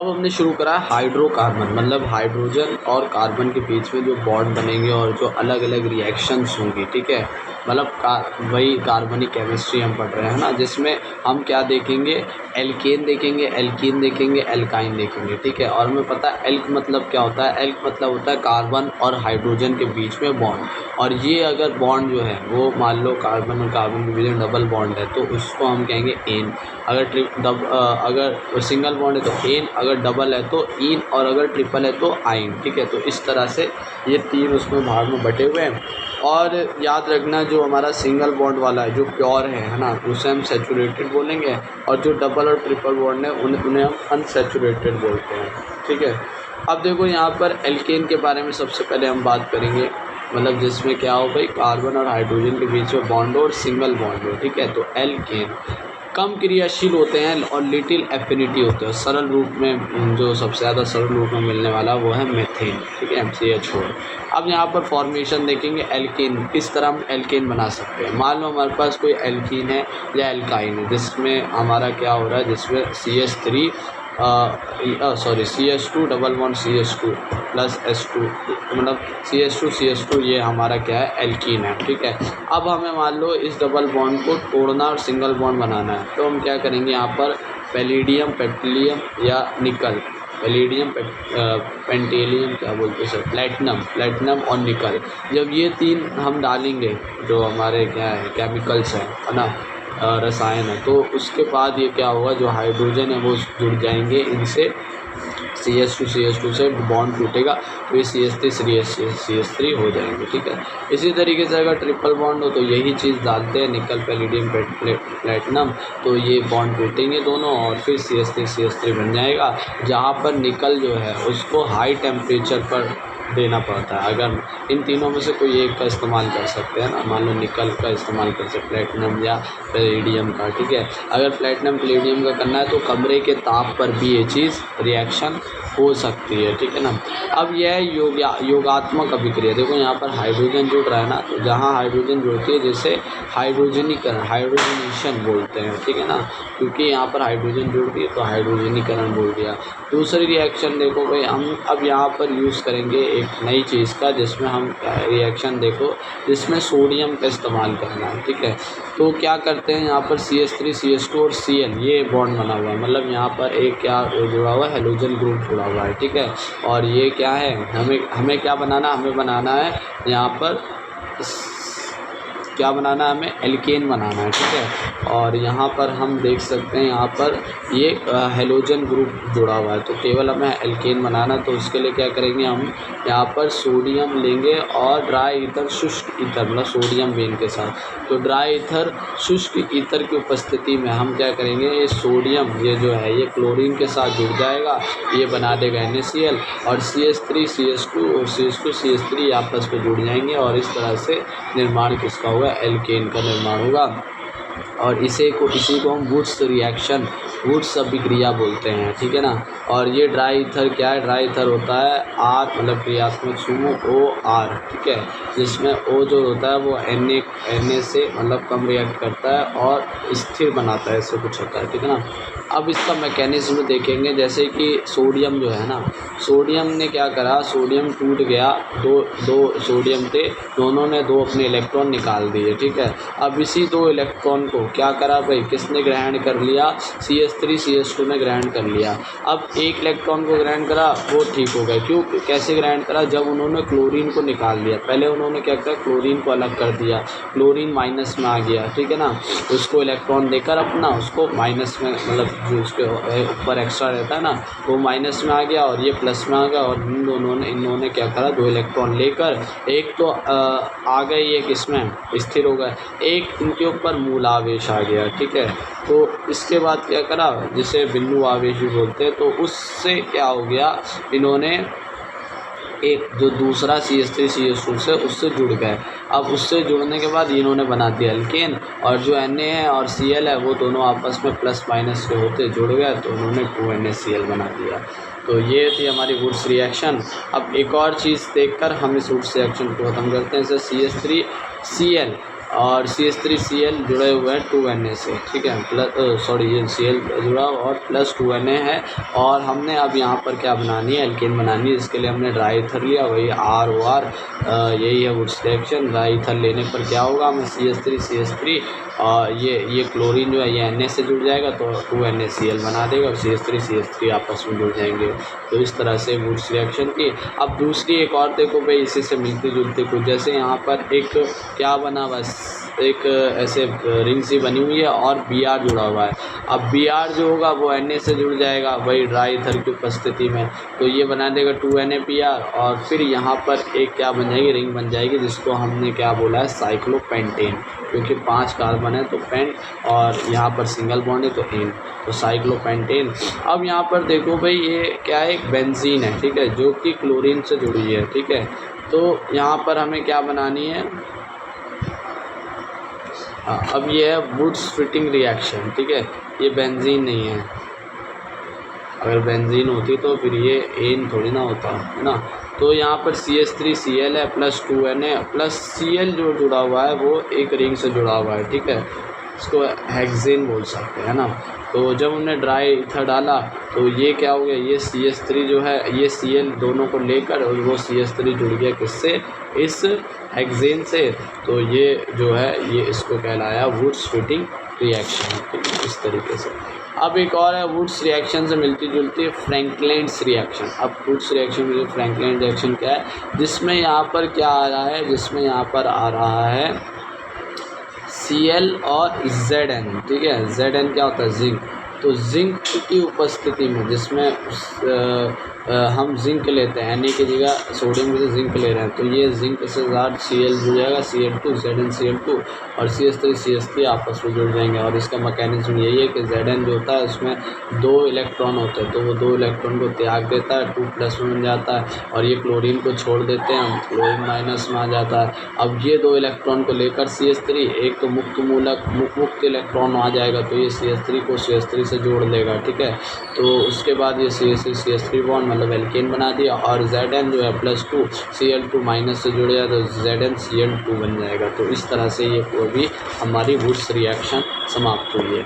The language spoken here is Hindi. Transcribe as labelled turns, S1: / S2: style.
S1: अब हमने शुरू करा हाइड्रोकार्बन, मतलब हाइड्रोजन और कार्बन के बीच में जो बॉन्ड बनेंगे और जो अलग अलग रिएक्शंस होंगी, ठीक है। मतलब वही कार्बनिक केमिस्ट्री हम पढ़ रहे हैं ना, जिसमें हम क्या देखेंगे, एल्केन देखेंगे, एल्कीन देखेंगे, एल्काइन देखेंगे, ठीक है। और हमें पता है एल्क मतलब क्या होता है। एल्क मतलब होता है कार्बन और हाइड्रोजन के बीच में बॉन्ड। और ये अगर बॉन्ड जो है वो मान लो कार्बन और कार्बन के बीच में डबल बॉन्ड है तो उसको हम कहेंगे एन। अगर सिंगल बॉन्ड है तो एन, अगर डबल है तो इन, और अगर ट्रिपल है तो आइन, ठीक है। तो इस तरह से ये तीन उसमें भाग में बटे हुए हैं। और याद रखना जो हमारा सिंगल बॉन्ड वाला है जो प्योर है ना, उसे हम सैचुरेटेड बोलेंगे, और जो डबल और ट्रिपल बॉन्ड है उन्हें हम अनसैचुरेटेड बोलते हैं, ठीक है। अब देखो यहाँ पर एल्केन के बारे में सबसे पहले हम बात करेंगे, मतलब जिसमें क्या हो भाई, कार्बन और हाइड्रोजन के बीच में बॉन्ड और सिंगल बॉन्ड हो, ठीक है। तो एल्केन कम क्रियाशील होते हैं और लिटिल एफिनिटी होते हैं। सरल रूप में जो सबसे ज़्यादा सरल रूप में मिलने वाला वो है मेथेन, ठीक है, MCH4। अब यहाँ पर फॉर्मेशन देखेंगे एल्केन, किस तरह हम एल्केन बना सकते हैं। मान लो हमारे पास कोई एल्कीन है या एल्काइन है, जिसमें हमारा क्या हो रहा है, जिसमें CH3 CH2 double bond CH2 plus H2, मतलब CH2 ये हमारा क्या है, एल्कीन है, ठीक है। अब हमें मान लो इस डबल बॉन्ड को तोड़ना और सिंगल बॉन्ड बनाना है, तो हम क्या करेंगे, यहाँ पर पैलिडियम, पेट्रोलियम या निकल, पैलिडियम, पेंटेलियम, क्या बोलते हैं सर, प्लेटिनम और निकल, जब ये तीन हम डालेंगे जो हमारे क्या है केमिकल्स हैं, है ना, रसायन है, तो उसके बाद ये क्या होगा, जो हाइड्रोजन है वो जुड़ जाएंगे इनसे, CH2 से बॉन्ड टूटेगा तो ये CH3 हो जाएंगे, ठीक है। इसी तरीके से अगर ट्रिपल बॉन्ड हो तो यही चीज़ डालते हैं, निकल, पैलिडियम, प्लेटिनम, तो ये बॉन्ड टूटेंगे दोनों और फिर CH3 बन जाएगा। जहाँ पर निकल जो है उसको हाई टेम्परेचर पर देना पड़ता है। अगर इन तीनों में से कोई एक का इस्तेमाल कर सकते हैं ना, मान लो निकल का इस्तेमाल कर सकते, प्लेटिनम या पैलेडियम का, ठीक है। अगर प्लेटिनम पैलेडियम का करना है तो कमरे के ताप पर भी ये चीज़ रिएक्शन हो सकती है, ठीक है ना। अब यह है योगात्मक अभिक्रिया। देखो यहाँ पर हाइड्रोजन जुड़ रहा है ना, तो जहाँ हाइड्रोजन जुड़ती है जैसे हाइड्रोजनीकरण, हाइड्रोजनेशन बोलते हैं, ठीक है ना, क्योंकि यहाँ पर हाइड्रोजन जुड़ रही है तो हाइड्रोजनीकरण बोल दिया। दूसरी रिएक्शन देखो भाई, हम अब यहाँ पर यूज़ करेंगे एक नई चीज़ का, जिसमें हम रिएक्शन देखो जिसमें सोडियम का इस्तेमाल करना है, ठीक है। तो क्या करते हैं, यहाँ पर CH3 CH2 और Cl ये बॉन्ड बना हुआ है, मतलब यहाँ पर एक क्या जुड़ा हुआ है, हेलोजन ग्रुप जुड़ा हुआ है, ठीक है। और ये क्या है, हमें क्या बनाना, हमें बनाना है यहाँ पर क्या बनाना है, हमें एल्केन बनाना है, ठीक है। और यहाँ पर हम देख सकते हैं यहाँ पर ये हेलोजन ग्रुप जुड़ा हुआ है, तो केवल हमें एल्केन बनाना है। तो उसके लिए क्या करेंगे, हम यहाँ पर सोडियम लेंगे और ड्राई ईथर, शुष्क ईथर, मतलब सोडियम बेन के साथ। तो ड्राई ईथर, शुष्क ईथर की उपस्थिति में हम क्या करेंगे, ये सोडियम ये जो है ये क्लोरीन के साथ जुड़ जाएगा, ये बना देगा NaCl, और CH3 CH2 और CH2 CH3 आपस में जुड़ जाएंगे और इस तरह से निर्माण किसका होगा, एल्केन का निर्माण होगा। और इसी को हम वुड्स रिएक्शन, वुड्स अभिक्रिया बोलते हैं, ठीक है ना। और ये ड्राई ईथर क्या है, ड्राई ईथर होता है R, मतलब क्रियात्मक समूह OR, ठीक है, जिसमें O जो होता है वो Na से मतलब कम रिएक्ट करता है और स्थिर बनाता है, ऐसे कुछ होता है, ठीक है ना। अब इसका मैकेनिज्म देखेंगे, जैसे कि सोडियम जो है ना, सोडियम ने क्या करा, सोडियम टूट गया, दो सोडियम थे, दोनों ने दो अपने इलेक्ट्रॉन निकाल दिए, ठीक है। अब इसी दो इलेक्ट्रॉन को क्या करा भाई, किसने ग्रहण कर लिया, CH3 CH2 ने ग्रहण कर लिया। अब एक इलेक्ट्रॉन को ग्रहण करा वो ठीक हो गया, क्यों, कैसे ग्रहण करा, जब उन्होंने क्लोरीन को निकाल दिया। पहले उन्होंने क्या करा, क्लोरीन को अलग कर दिया, क्लोरीन माइनस में आ गया, ठीक है ना, उसको इलेक्ट्रॉन देकर अपना उसको माइनस में, मतलब जो उसके ऊपर एक्स्ट्रा रहता है ना वो माइनस में आ गया और ये प्लस में आ गया। और इन्होंने क्या करा, दो इलेक्ट्रॉन लेकर एक तो आ गए ये किसमें, स्थिर हो गए, एक इनके ऊपर मूल आवेश आ गया, ठीक है। तो इसके बाद क्या करा, जिसे बिंदु आवेश भी बोलते हैं, तो उससे क्या हो गया, इन्होंने एक जो दूसरा CH3 CH2 से उससे जुड़ गए। अब उससे जुड़ने के बाद इन्होंने बना दिया एल्केन, और जो Na है और Cl है वो दोनों आपस में प्लस माइनस के होते जुड़ गए, तो उन्होंने 2NaCl बना दिया। तो ये थी हमारी वुड्स रिएक्शन। अब एक और चीज़ देखकर हम इस वुड्स रिएक्शन को ख़त्म करते हैं। जैसे CH3Cl और CH3Cl जुड़े हुए हैं 2Na से, ठीक है, प्लस सॉरी ये Cl जुड़ा और प्लस 2Na है। और हमने अब यहाँ पर क्या बनानी है, एल्केन बनानी है। इसके लिए हमने ड्राई ईथर लिया, वही ROR, यही है वुड्स रिएक्शन। ड्राई ईथर लेने पर क्या होगा, हमें CH3 और ये क्लोरीन जो है ये Na से जुड़ जाएगा तो 2NaCl बना देगा और CH3 आपस में जुड़ जाएंगे। तो इस तरह से वुड्स रिएक्शन की। अब दूसरी एक और देखो भाई, इसी से मिलती जुलती कुछ, जैसे यहाँ पर एक क्या बना हुआ, एक ऐसे रिंग सी बनी हुई है और Br जुड़ा हुआ है। अब Br जो होगा वो Na से जुड़ जाएगा वही ड्राई ईथर की उपस्थिति में, तो ये बना देगा 2NaPr। और फिर यहाँ पर एक क्या बन जाएगी, रिंग बन जाएगी, जिसको हमने क्या बोला है, साइक्लोपेंटेन, क्योंकि 5 कार्बन है तो पेंट और यहाँ पर सिंगल बॉन्ड है तो एन, तो साइक्लोपेंटेन। अब यहाँ पर देखो भाई, ये क्या है, एक बेंजीन है, ठीक है, जो कि क्लोरीन से जुड़ी है, ठीक है। तो यहाँ पर हमें क्या बनानी है, अब ये है वुड्स फिटिंग रिएक्शन, ठीक है, ये बेंजीन नहीं है। अगर बेंजीन होती तो फिर ये एन थोड़ी ना होता, है ना। तो यहाँ पर CH3Cl है प्लस 2Na प्लस Cl जो जुड़ा हुआ है वो एक रिंग से जुड़ा हुआ है, ठीक है, इसको हेक्सेन बोल सकते हैं ना। तो जब हमने ड्राई ईथर डाला तो ये क्या हो गया, ये CH3 जो है ये Cl दोनों को लेकर और वो CH3 जुड़ गया किससे, इस हेक्सेन से। तो ये जो है ये इसको कहलाया वुड्स फिटिंग रिएक्शन, ठीक है, इस तरीके से। अब एक और है वुड्स रिएक्शन से मिलती जुलती है फ्रैंकलिन्स रिएक्शन। अब वुड्स रिएक्शन में फ्रैंकलिन रिएक्शन क्या है, जिसमें यहाँ पर क्या आ रहा है, जिसमें यहाँ पर आ रहा है Cl और Zn, ठीक है। Zn क्या होता है, जिंक। तो जिंक की उपस्थिति में, जिसमें हम जिंक लेते हैं, Na की जगह सोडियम की जिंक ले रहे हैं, तो ये जिंक से साथ Cl जुड़ जाएगा, Cl2 ZnCl2 और CH3 आपस में जुड़ जाएंगे। और इसका मैकेनिज्म यही है कि Zn जो होता है उसमें 2 इलेक्ट्रॉन होते हैं, तो वो 2 इलेक्ट्रॉन को त्याग देता है, 2+ में बन जाता है, और ये क्लोरीन को छोड़ देते हैं हम, क्लोरीन माइनस में आ जाता है। अब ये 2 इलेक्ट्रॉन को लेकर CH3 एक तो मुक्त इलेक्ट्रॉन आ जाएगा, तो ये CH3 को CH3 से जोड़ लेगा, ठीक है। तो उसके बाद ये CH3 बॉन्ड मतलब एल्केन बना दिया, और Zn जो है +2 Cl2 माइनस से जुड़ जाए तो ZnCl2 बन जाएगा। तो इस तरह से ये भी हमारी वुड्स रिएक्शन समाप्त हुई है।